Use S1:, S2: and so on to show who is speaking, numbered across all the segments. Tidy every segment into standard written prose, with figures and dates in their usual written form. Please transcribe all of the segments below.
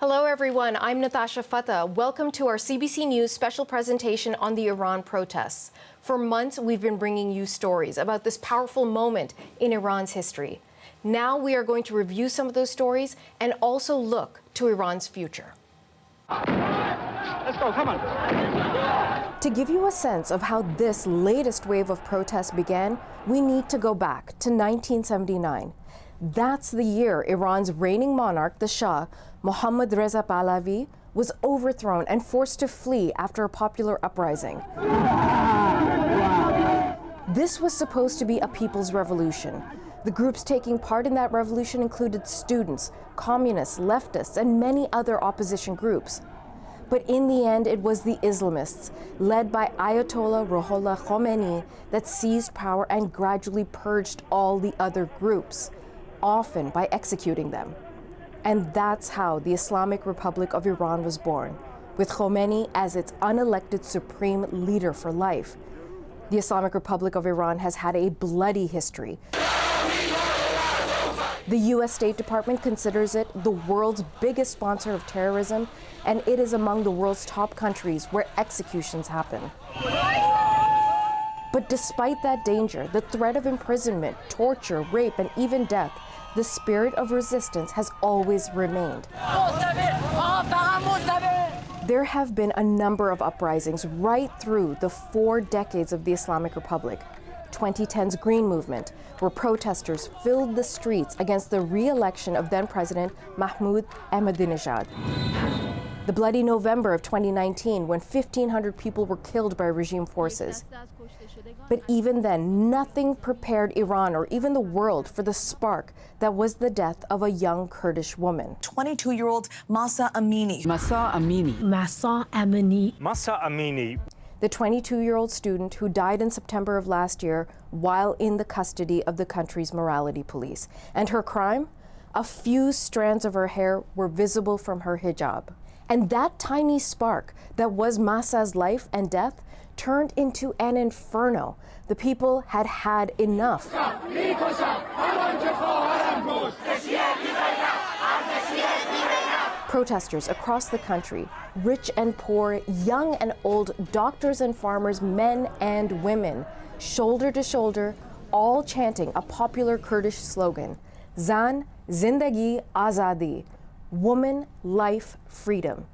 S1: Hello, everyone. I'm Natasha Fatah. Welcome to our CBC News special presentation on the Iran protests. For months, we've been bringing you stories about this powerful moment in Iran's history. Now we are going to review some of those stories and also look to Iran's future.
S2: Let's go, come on.
S1: To give you a sense of how this latest wave of protests began, we need to go back to 1979. That's the year Iran's reigning monarch, the Shah, Mohammad Reza Pahlavi, was overthrown and forced to flee after a popular uprising. This was supposed to be a people's revolution. The groups taking part in that revolution included students, communists, leftists, and many other opposition groups. But in the end, it was the Islamists, led by Ayatollah Ruhollah Khomeini, that seized power and gradually purged all the other groups, often by executing them. And that's how the Islamic Republic of Iran was born, with Khomeini as its unelected supreme leader for life. The Islamic Republic of Iran has had a bloody history. The U.S. State Department considers it the world's biggest sponsor of terrorism, and it is among the world's top countries where executions happen. But despite that danger, the threat of imprisonment, torture, rape, and even death, the spirit of resistance has always remained. There have been a number of uprisings right through the 4 decades of the Islamic Republic. 2010's Green Movement, where protesters filled the streets against the re-election of then-President Mahmoud Ahmadinejad. The bloody November of 2019, when 1,500 people were killed by regime forces. But even then, nothing prepared Iran or even the world for the spark that was the death of a young Kurdish woman.
S3: 22-year-old Mahsa Amini.
S4: Mahsa Amini.
S5: Mahsa Amini.
S6: Mahsa Amini.
S1: The 22-year-old student who died in September of last year while in the custody of the country's morality police. And her crime? A few strands of her hair were visible from her hijab. And that tiny spark that was Mahsa's life and death turned into an inferno. The people had had enough. Protesters across the country, rich and poor, young and old, doctors and farmers, men and women, shoulder to shoulder, all chanting a popular Kurdish slogan, Zan, Zindagi, Azadi, woman, life, freedom.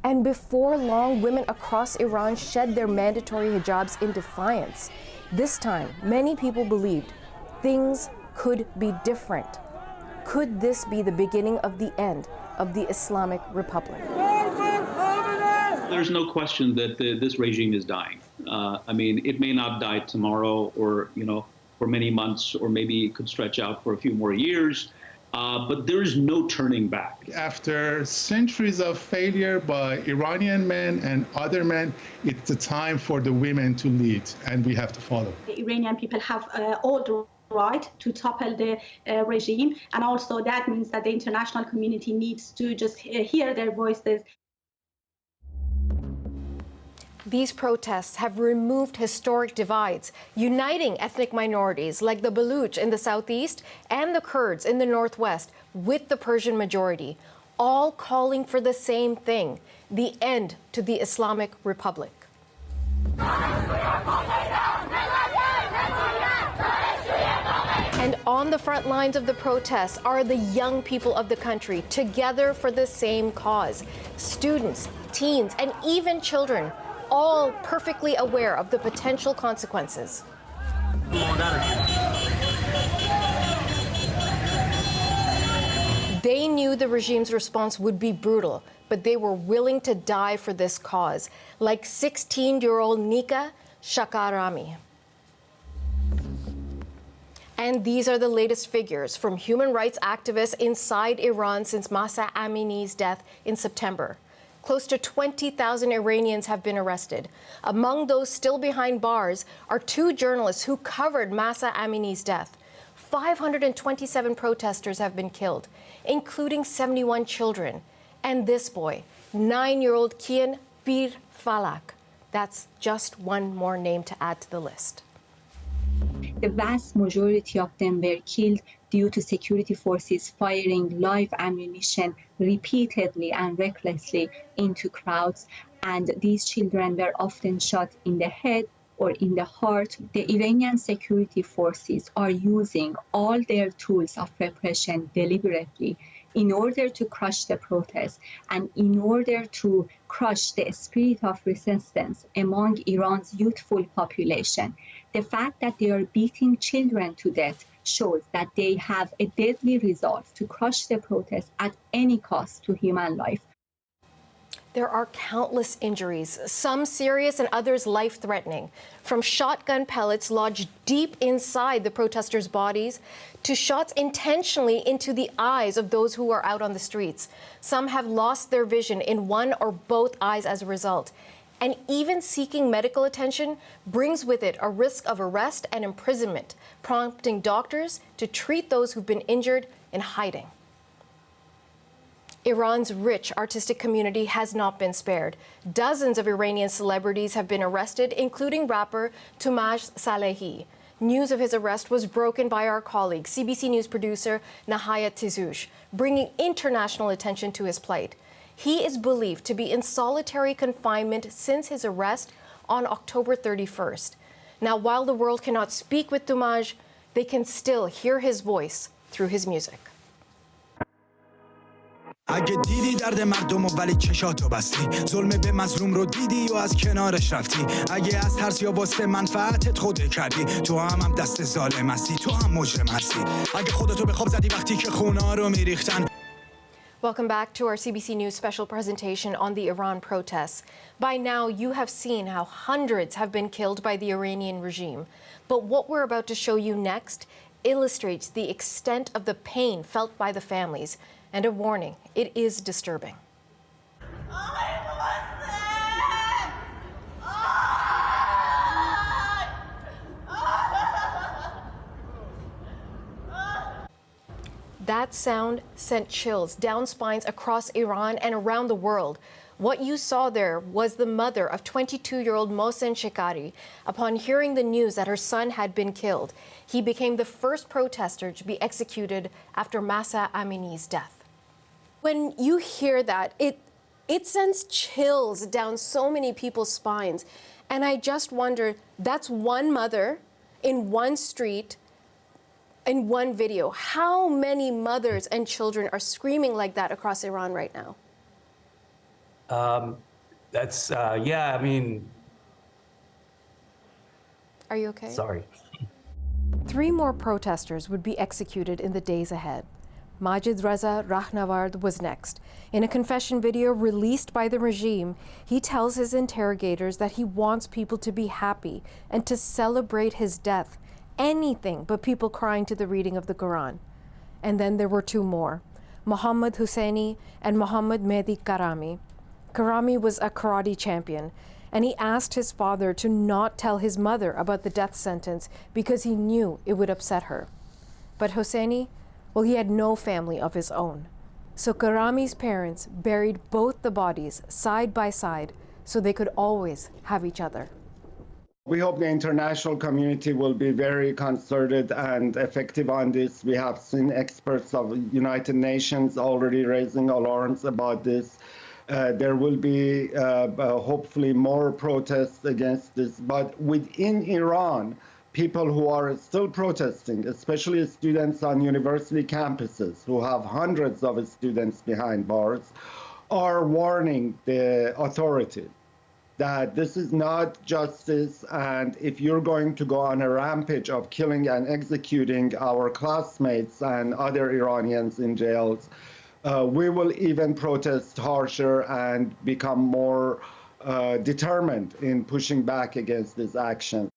S1: And before long, women across Iran shed their mandatory hijabs in defiance. This time, many people believed things could be different. Could this be the beginning of the end of the Islamic Republic?
S7: There's no question that this regime is dying. I mean, it may not die tomorrow or, for many months, or maybe it could stretch out for a few more years. But there is no turning back.
S8: After centuries of failure by Iranian men and other men, it's the time for the women to lead, and we have to follow.
S9: The Iranian people have all the right to topple the regime, and also that means that the international community needs to just hear their voices.
S1: These protests have removed historic divides, uniting ethnic minorities like the Baluch in the southeast and the Kurds in the northwest with the Persian majority, all calling for the same thing, the end to the Islamic Republic. And on the front lines of the protests are the young people of the country, together for the same cause. Students, teens, and even children, all perfectly aware of the potential consequences. They knew the regime's response would be brutal, but they were willing to die for this cause, like 16-year-old Nika Shakarami. And these are the latest figures from human rights activists inside Iran since Mahsa Amini's death in September. Close to 20,000 Iranians have been arrested. Among those still behind bars are 2 journalists who covered Mahsa Amini's death. 527 protesters have been killed, including 71 children. And this boy, 9-year-old Kian Bir Falak. That's just one more name to add to the list.
S4: The vast majority of them were killed due to security forces firing live ammunition repeatedly and recklessly into crowds. And these children were often shot in the head or in the heart. The Iranian security forces are using all their tools of repression deliberately in order to crush the protests and in order to crush the spirit of resistance among Iran's youthful population. The fact that they are beating children to death shows that they have a deadly resolve to crush the protests at any cost to human life.
S1: There are countless injuries, some serious and others life-threatening, from shotgun pellets lodged deep inside the protesters' bodies to shots intentionally into the eyes of those who are out on the streets. Some have lost their vision in one or both eyes as a result. And even seeking medical attention brings with it a risk of arrest and imprisonment, prompting doctors to treat those who've been injured in hiding. Iran's rich artistic community has not been spared. Dozens of Iranian celebrities have been arrested, including rapper Toumaj Salehi. News of his arrest was broken by our colleague, CBC News producer Nahaya Tizoush, bringing international attention to his plight. He is believed to be in solitary confinement since his arrest on October 31st. Now, while the world cannot speak with Toumaj, they can still hear his voice through his music.
S5: اگه دیدی درد مردم و ولی چشاتو بستی ظلم به مظلوم رو دیدی و از کنارش رفتی اگه از ترس یا واسه منفعتت خوده کردی تو هم دست ظالم هستی تو هم مجرم هستی اگه خودتو به خواب زدی وقتی که خونا رو میریختن.
S1: Welcome back to our CBC News special presentation on the Iran protests. By now, you have seen how hundreds have been killed by the Iranian regime. But what we're about to show you next illustrates the extent of the pain felt by the families. And a warning, it is disturbing. That sound sent chills down spines across Iran and around the world. What you saw there was the mother of 22-year-old Mohsen Shekari. Upon hearing the news that her son had been killed, he became the first protester to be executed after Mahsa Amini's death. When you hear that, it sends chills down so many people's spines. And I just wonder, that's one mother in one street in one video. How many mothers and children are screaming like that across Iran right now?
S6: Yeah, I mean...
S1: Are you okay?
S6: Sorry.
S1: 3 more protesters would be executed in the days ahead. Majid Reza Rahnavard was next. In a confession video released by the regime, he tells his interrogators that he wants people to be happy and to celebrate his death. Anything but people crying to the reading of the Quran. And then there were 2 more, Mohammad Husseini and Mohammad Mehdi Karami. Karami was a karate champion, and he asked his father to not tell his mother about the death sentence because he knew it would upset her. But Husseini, well, he had no family of his own. So Karami's parents buried both the bodies side by side so they could always have each other.
S10: We hope the international community will be very concerted and effective on this. We have seen experts of the United Nations already raising alarms about this. There will be hopefully more protests against this. But within Iran, people who are still protesting, especially students on university campuses who have hundreds of students behind bars, are warning the authority that this is not justice, and if you're going to go on a rampage of killing and executing our classmates and other Iranians in jails, we will even protest harsher and become more determined in pushing back against this action.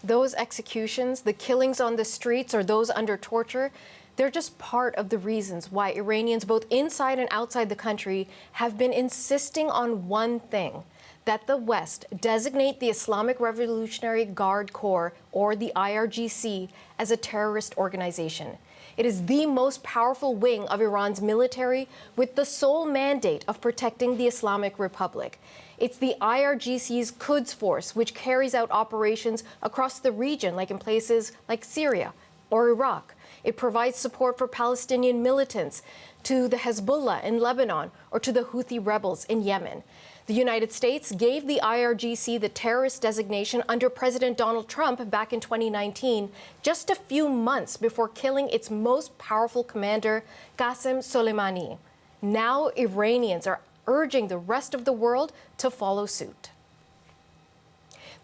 S1: Those executions, the killings on the streets or those under torture, they're just part of the reasons why Iranians, both inside and outside the country, have been insisting on one thing, that the West designate the Islamic Revolutionary Guard Corps, or the IRGC, as a terrorist organization. It is the most powerful wing of Iran's military with the sole mandate of protecting the Islamic Republic. It's the IRGC's Quds Force, which carries out operations across the region, like in places like Syria or Iraq. It provides support for Palestinian militants, to the Hezbollah in Lebanon, or to the Houthi rebels in Yemen. The United States gave the IRGC the terrorist designation under President Donald Trump back in 2019, just a few months before killing its most powerful commander, Qasem Soleimani. Now Iranians are urging the rest of the world to follow suit.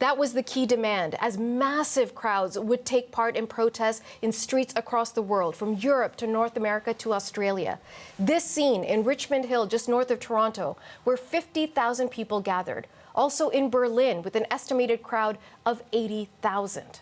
S1: That was the key demand, as massive crowds would take part in protests in streets across the world, from Europe to North America to Australia. This scene in Richmond Hill, just north of Toronto, where 50,000 people gathered. Also in Berlin, with an estimated crowd of 80,000.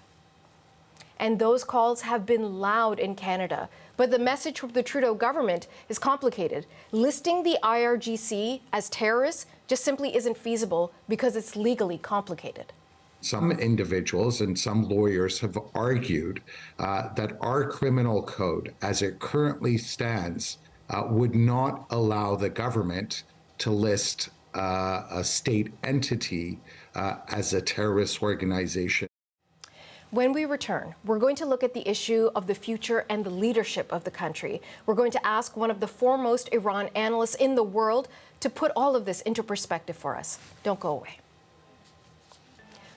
S1: And those calls have been loud in Canada. But the message from the Trudeau government is complicated. Listing the IRGC as terrorists just simply isn't feasible because it's legally complicated.
S11: Some individuals and some lawyers have argued that our criminal code, as it currently stands, would not allow the government to list a state entity as a terrorist organization.
S1: When we return, we're going to look at the issue of the future and the leadership of the country. We're going to ask one of the foremost Iran analysts in the world to put all of this into perspective for us. Don't go away.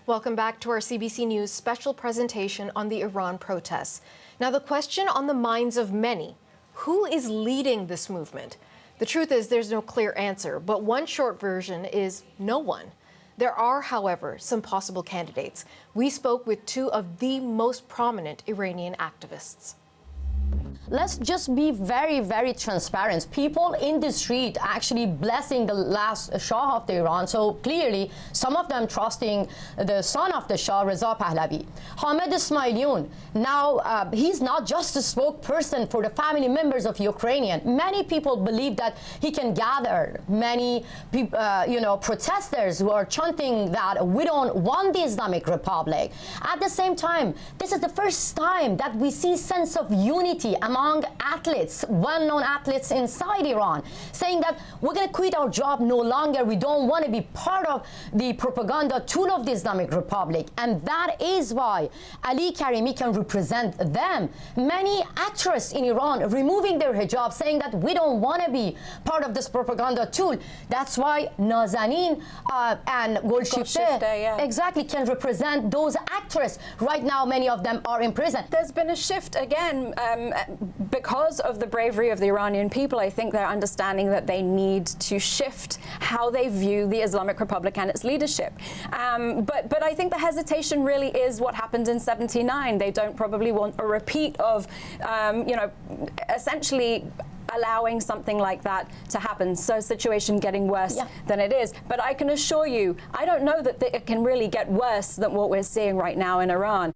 S1: Welcome back to our CBC News special presentation on the Iran protests. Now, the question on the minds of many, who is leading this movement? The truth is there's no clear answer, but one short version is no one. There are, however, some possible candidates. We spoke with two of the most prominent Iranian activists.
S12: Let's just be very, very transparent. People in the street actually blessing the last Shah of Iran. So clearly, some of them trusting the son of the Shah, Reza Pahlavi. Hamed Ismailion, now he's not just a spokesperson for the family members of Ukrainian. Many people believe that he can gather many protesters who are chanting that we don't want the Islamic Republic. At the same time, this is the first time that we see sense of unity among athletes, well-known athletes inside Iran, saying that we're going to quit our job no longer. We don't want to be part of the propaganda tool of the Islamic Republic. And that is why Ali Karimi can represent them. Many actresses in Iran removing their hijab, saying that we don't want to be part of this propaganda tool. That's why Nazanin and Golshifteh exactly can represent those actresses. Right now, many of them are in prison.
S13: There's been a shift again because of the bravery of the Iranian people. I think they're understanding that they need to shift how they view the Islamic Republic and its leadership. But I think the hesitation really is what happened in '79. They don't probably want a repeat of, essentially allowing something like that to happen. So situation getting worse than it is. But I can assure you, I don't know that it can really get worse than what we're seeing right now in Iran.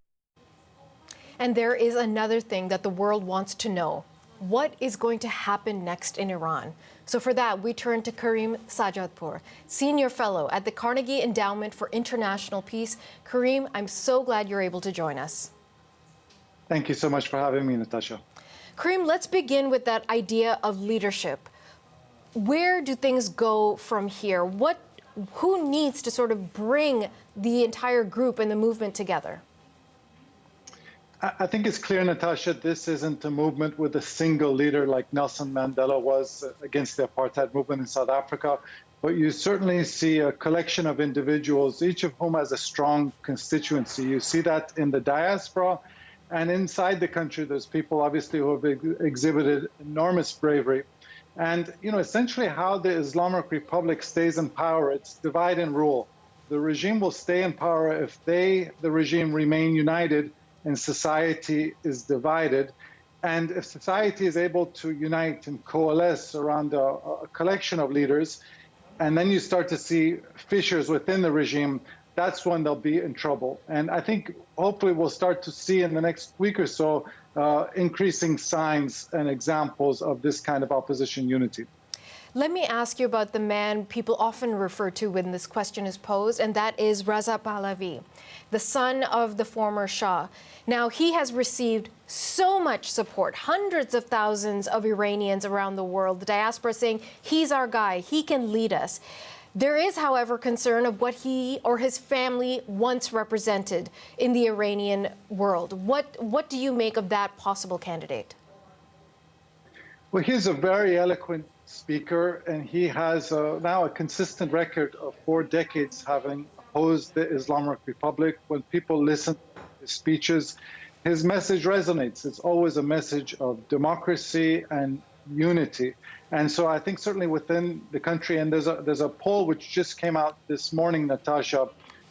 S1: And there is another thing that the world wants to know. What is going to happen next in Iran? So for that, we turn to Karim Sajadpour, Senior Fellow at the Carnegie Endowment for International Peace. Karim, I'm so glad you're able to join us.
S14: Thank you so much for having me, Natasha.
S1: Karim, let's begin with that idea of leadership. Where do things go from here? Who needs to sort of bring the entire group and the movement together?
S14: I think it's clear, Natasha, this isn't a movement with a single leader like Nelson Mandela was against the apartheid movement in South Africa. But you certainly see a collection of individuals, each of whom has a strong constituency. You see that in the diaspora, and inside the country, there's people obviously who have exhibited enormous bravery. And, essentially how the Islamic Republic stays in power, it's divide and rule. The regime will stay in power if the regime, remain united and society is divided. And if society is able to unite and coalesce around a collection of leaders, and then you start to see fissures within the regime, that's when they'll be in trouble. And I think hopefully we'll start to see in the next week or so increasing signs and examples of this kind of opposition unity.
S1: Let me ask you about the man people often refer to when this question is posed, and that is Reza Pahlavi, the son of the former Shah. Now, he has received so much support, hundreds of thousands of Iranians around the world, the diaspora saying, he's our guy, he can lead us. There is, however, concern of what he or his family once represented in the Iranian world. What do you make of that possible candidate?
S14: Well, he's a very eloquent speaker, and he has now a consistent record of 4 decades having opposed the Islamic Republic. When people listen to his speeches, his message resonates. It's always a message of democracy and unity. And so I think certainly within the country, and there's a poll which just came out this morning, Natasha.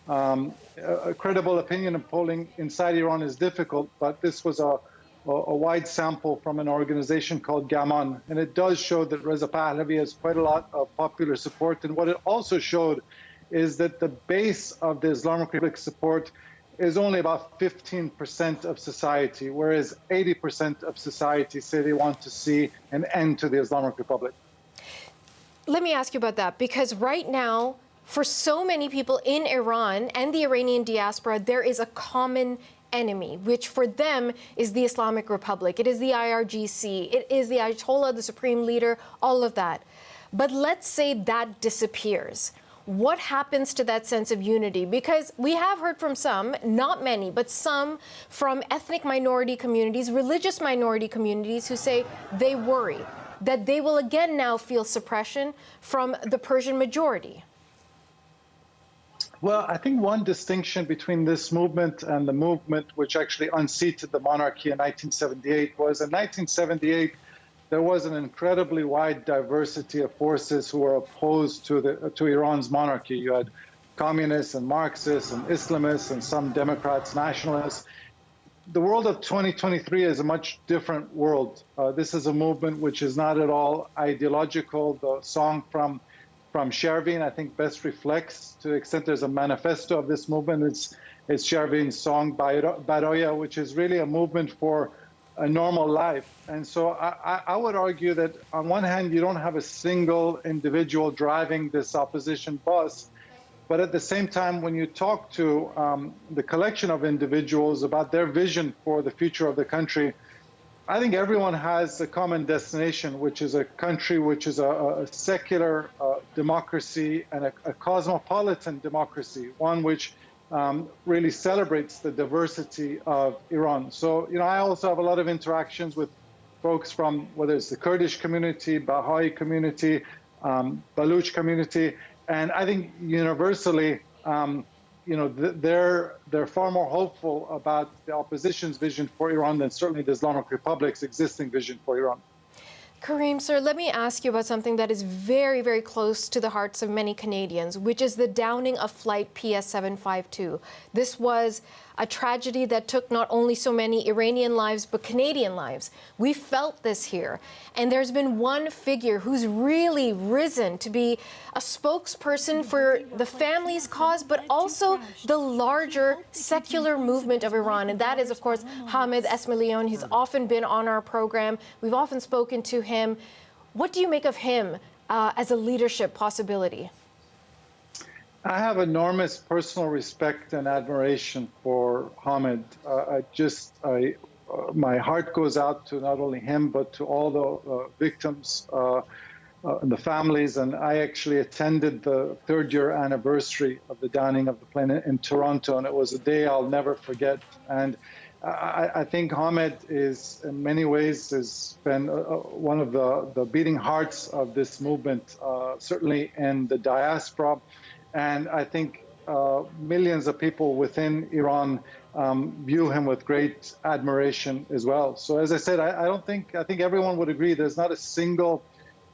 S14: A credible opinion of polling inside Iran is difficult, but this was a wide sample from an organization called Gaman. And it does show that Reza Pahlavi has quite a lot of popular support. And what it also showed is that the base of the Islamic Republic support is only about 15% of society, whereas 80% of society say they want to see an end to the Islamic Republic.
S1: Let me ask you about that, because right now, for so many people in Iran and the Iranian diaspora, there is a common enemy, which for them is the Islamic Republic. It is the IRGC. It is the Ayatollah, the supreme leader, all of that. But let's say that disappears. What happens to that sense of unity? Because we have heard from some, not many, but some from ethnic minority communities, religious minority communities who say they worry that they will again now feel suppression from the Persian majority.
S14: Well, I think one distinction between this movement and the movement which actually unseated the monarchy in 1978 was in 1978, there was an incredibly wide diversity of forces who were opposed to Iran's monarchy. You had communists and Marxists and Islamists and some Democrats, nationalists. The world of 2023 is a much different world. This is a movement which is not at all ideological. The song from Shervin, I think, best reflects, to the extent there's a manifesto of this movement, it's Shervin's song Baroya, which is really a movement for a normal life. And so I would argue that on one hand, you don't have a single individual driving this opposition bus, but at the same time, when you talk to the collection of individuals about their vision for the future of the country, I think everyone has a common destination, which is a country which is a secular democracy and a cosmopolitan democracy, one which really celebrates the diversity of Iran. So, I also have a lot of interactions with folks from, whether it's the Kurdish community, Baha'i community, Baluch community, and I think universally, they're far more hopeful about the opposition's vision for Iran than certainly the Islamic Republic's existing vision for Iran.
S1: Karim, sir, let me ask you about something that is very, very close to the hearts of many Canadians, which is the downing of Flight PS752. This was a tragedy that took not only so many Iranian lives, but Canadian lives. We felt this here. And there's been one figure who's really risen to be a spokesperson for the family's cause, but also the larger secular movement of Iran. And that is, of course, Hamid Esmailion. He's often been on our program. We've often spoken to him. What do you make of him as a leadership possibility?
S14: I have enormous personal respect and admiration for Hamid. My heart goes out to not only him, but to all the victims and the families. And I actually attended the 3rd year anniversary of the downing of the plane in Toronto, and it was a day I'll never forget. And I think Hamid is, in many ways, has been one of the beating hearts of this movement, certainly in the diaspora. And I think millions of people within Iran view him with great admiration as well. So as I said, I think everyone would agree there's not a single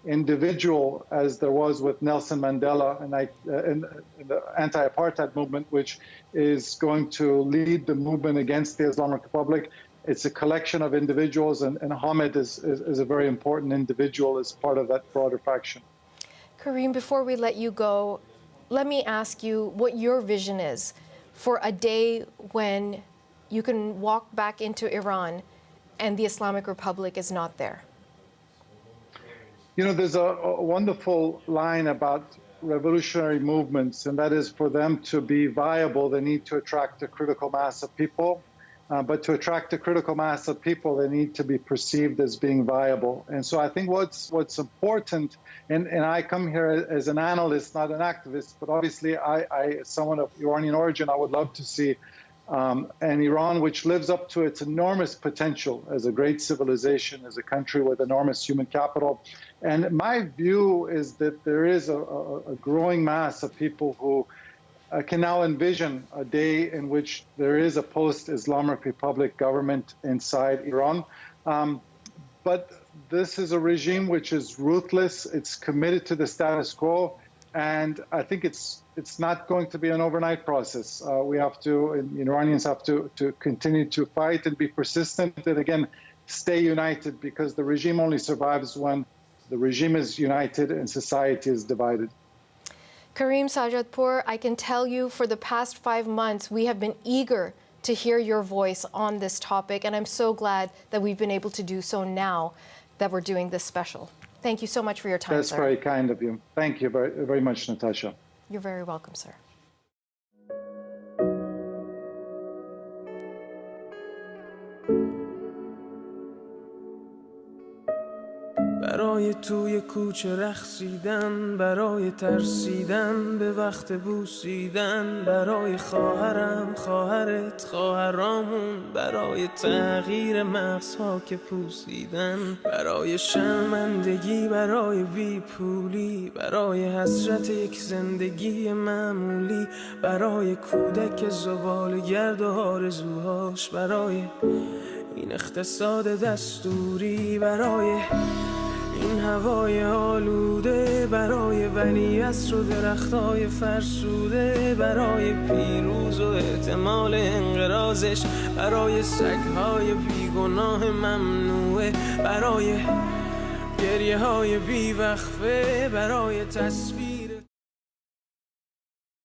S14: individual, as there was with Nelson Mandela in the anti-apartheid movement, which is going to lead the movement against the Islamic Republic. It's a collection of individuals, and Hamid is a very important individual as part of that broader faction.
S1: Karim, before we let you go, let me ask you what your vision is for a day when you can walk back into Iran and the Islamic Republic is not there.
S14: There's a wonderful line about revolutionary movements, and that is, for them to be viable, they need to attract a critical mass of people. But to attract a critical mass of people, they need to be perceived as being viable. And so I think what's important, and I come here as an analyst, not an activist, but obviously I as someone of Iranian origin, I would love to see an Iran which lives up to its enormous potential as a great civilization, as a country with enormous human capital. And my view is that there is a growing mass of people who can now envision a day in which there is a post-Islamic Republic government inside Iran. But this is a regime which is ruthless, it's committed to the status quo, and I think it's not going to be an overnight process. We have to, and Iranians have to continue to fight and be persistent, and again, stay united, because the regime only survives when the regime is united and society is divided.
S1: Karim Sajadpour, I can tell you for the past 5 months, we have been eager to hear your voice on this topic, and I'm so glad that we've been able to do so now that we're doing this special. Thank you so much for your time,
S14: That's
S1: sir.
S14: very kind of you. Thank you very, very much, Natasha.
S1: You're very welcome, sir.
S15: برای توی کوچه رقصیدن، برای ترسیدن به وقت بوسیدن، برای خواهرم، خواهرت، خواهرامون، برای تغییر مغزها که پوسیدن، برای شرمندگی، برای بیپولی، برای حسرت یک زندگی معمولی، برای کودک زباله‌گرد و آرزوهاش، برای این اقتصاد دستوری، برای این هوای آلوده، برای ولیعصر و درختای فرسوده، برای پیروز و احتمال انقراضش، برای سگهای بیگناه ممنوعه، برای گریه های بیوقفه، برای تصویر